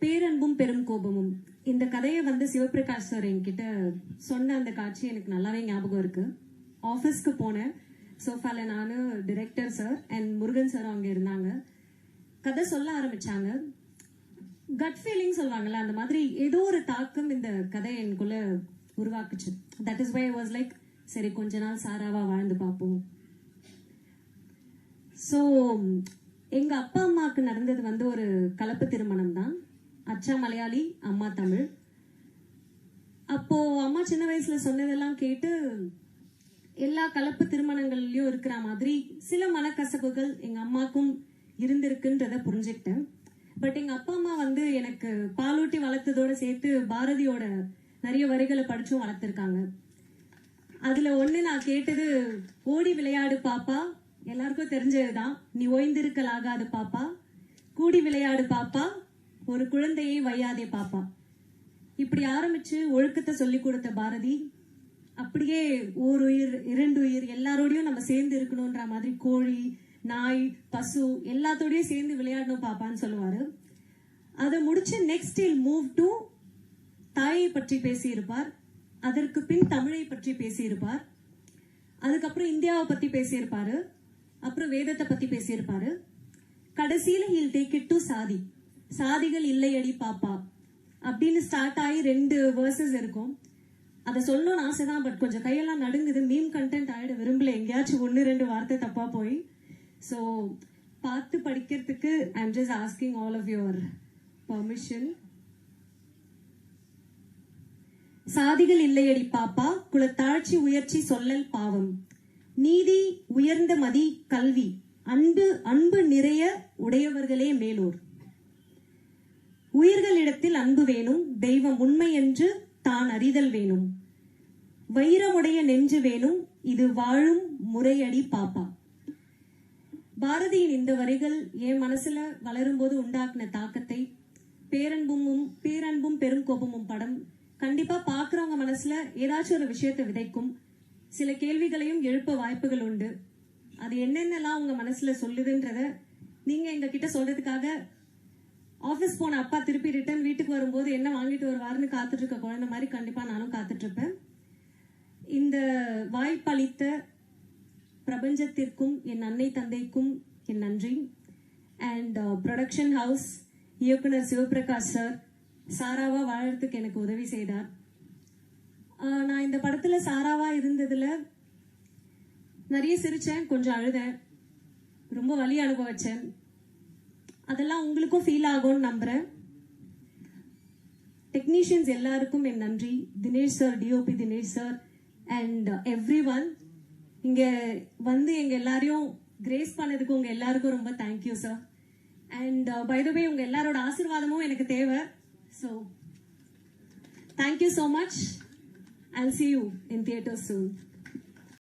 பேரன்பும் பெரும் கோபமும். இந்த கதையை வந்து சிவபிரகாஷ் சார் என்கிட்ட சொன்ன அந்த காட்சி எனக்கு நல்லாவே ஞாபகம் இருக்கு. ஆஃபீஸ்க்கு போனேன். சோஃபால நானு, director sir and Murugan sir அங்க இருந்தாங்க. கதை சொல்ல ஆரம்பிச்சாங்க. கட் ஃபீலிங் சொல்லுவாங்கல்ல, அந்த மாதிரி ஏதோ ஒரு தாக்கம் இந்த கதை எனக்குள்ள உருவாக்குச்சு. That is why I was like, சரி கொஞ்ச நாள் சாராவா வாழ்ந்து பார்ப்போம். ஸோ எங்க அப்பா அம்மாவுக்கு நடந்தது வந்து ஒரு கலப்பு திருமணம் தான். அச்சா மலையாளி, அம்மா தமிழ். அப்போ அம்மா சின்ன வயசுல சொன்னதெல்லாம் கேட்டு எல்லா கலப்பு திருமணங்கள்லயும் இருக்கிற மாதிரி சில மனக்கசப்புகள் எங்க அம்மாக்கும் இருந்திருக்குன்றத புரிஞ்சுக்கிட்டேன். பட் எங்க அப்பா அம்மா வந்து எனக்கு பாலூட்டி வளர்த்ததோட சேர்த்து பாரதியோட நிறைய வரிகளை படிச்சும் வளர்த்திருக்காங்க. அதுல ஒண்ணு நான் கேட்டது, ஓடி விளையாடு பாப்பா, எல்லாருக்கும் தெரிஞ்சதுதான். நீ ஓய்ந்திருக்கலாகாது பாப்பா, கூடி விளையாடு பாப்பா, ஒரு குழந்தையை வையாதே பாப்பா. இப்படி ஆரம்பிச்சு ஒழுக்கத்தை சொல்லி கொடுத்த பாரதி அப்படியே ஓர் உயிர் இரண்டு உயிர் எல்லாரோடையும் நம்ம சேர்ந்து இருக்கணும்ன்ற மாதிரி கோழி, நாய், பசு எல்லாத்தோடயும் சேர்ந்து விளையாடணும் பாப்பான்னு சொல்லுவாரு. அதை முடிச்சு நெக்ஸ்ட் இல் மூவ் டு தாயை பற்றி பேசியிருப்பார். அதற்கு பின் தமிழை பற்றி பேசியிருப்பார். அதுக்கப்புறம் இந்தியாவை பத்தி பேசியிருப்பாரு. அப்புறம் வேதத்தை பத்தி பேசியிருப்பாரு. கடைசியில ஹில் டேக் இட் டு சாதி. சாதிகள் இல்லையடி பாப்பா அப்படின்னு ஸ்டார்ட் ஆகி 2 வேர்சஸ் இருக்கும். அதை சொல்லணும்னு ஆசைதான், பட் கொஞ்சம் கையெல்லாம் நடுங்குது. மீம் கண்டென்ட் ஆயிட விரும்பல, எங்கேயாச்சும் 1-2 வார்த்தை தப்பா போய். ஸோ பார்த்து படிக்கிறதுக்கு I am just asking all of your permission. சாதிகள் இல்லையடி பாப்பா, குலத்தாழ்ச்சி உயர்ச்சி சொல்லல் பாவம், நீதி உயர்ந்த மதி கல்வி, அன்பு நிறைய உடையவர்களே மேலோர், உயிர்களிடத்தில் அன்பு வேணும், தெய்வம் உண்மை என்று தான் அறிதல் வேணும், வைரமுடைய நெஞ்சு வேணும், இது வாழும் முறையடி பாப்பா. பாரதியின் இந்த வரிகள் என் மனசுல வளரும் போது உண்டாக்குன தாக்கத்தை பேரன்பும் பெரும் கோபமும் படம் கண்டிப்பா பாக்குறவங்க மனசுல ஏதாச்சும் ஒரு விஷயத்தை விதைக்கும். சில கேள்விகளையும் எழுப்ப வாய்ப்புகள் உண்டு. அது என்னென்னலாம் உங்க மனசுல சொல்லுதுன்றத நீங்க எங்க கிட்ட சொல்றதுக்காக ஆபீஸ் போன அப்பா திருப்பி ரிட்டர்ன் வீட்டுக்கு வரும்போது என்ன வாங்கிட்டு வருவாருன்னு காத்துட்டு இருக்க குழந்தை மாதிரி கண்டிப்பா நானும் காத்துட்டு இருப்பேன். இந்த வாய்ப்பளித்த பிரபஞ்சத்திற்கும் என் அன்னை தந்தைக்கும் என் நன்றி. அண்ட் ப்ரொடக்ஷன் ஹவுஸ் இயக்குனர் சிவபிரகாஷ் சார் சாராவா வாழறதுக்கு எனக்கு உதவி செய்தார். நான் இந்த படத்துல சாராவா இருந்ததுல நிறைய சிரிச்சேன், கொஞ்சம் அழுதேன், ரொம்ப வலி அனுபவிச்சேன். அதெல்லாம் உங்களுக்கும் ஃபீல் ஆகும்னு நம்புறேன். டெக்னீஷியன்ஸ் எல்லாருக்கும் என் நன்றி. Dinesh sir, DOP Dinesh sir and everyone. இங்க வந்து எங்க எல்லாரையும் கிரேஸ் பண்ணதுக்கு உங்க எல்லாருக்கும் ரொம்ப thank you sir. And by the way உங்க எல்லாரோட ஆசீர்வாதமும் எனக்கு தேவை. So thank you so much. I'll see you in theaters soon.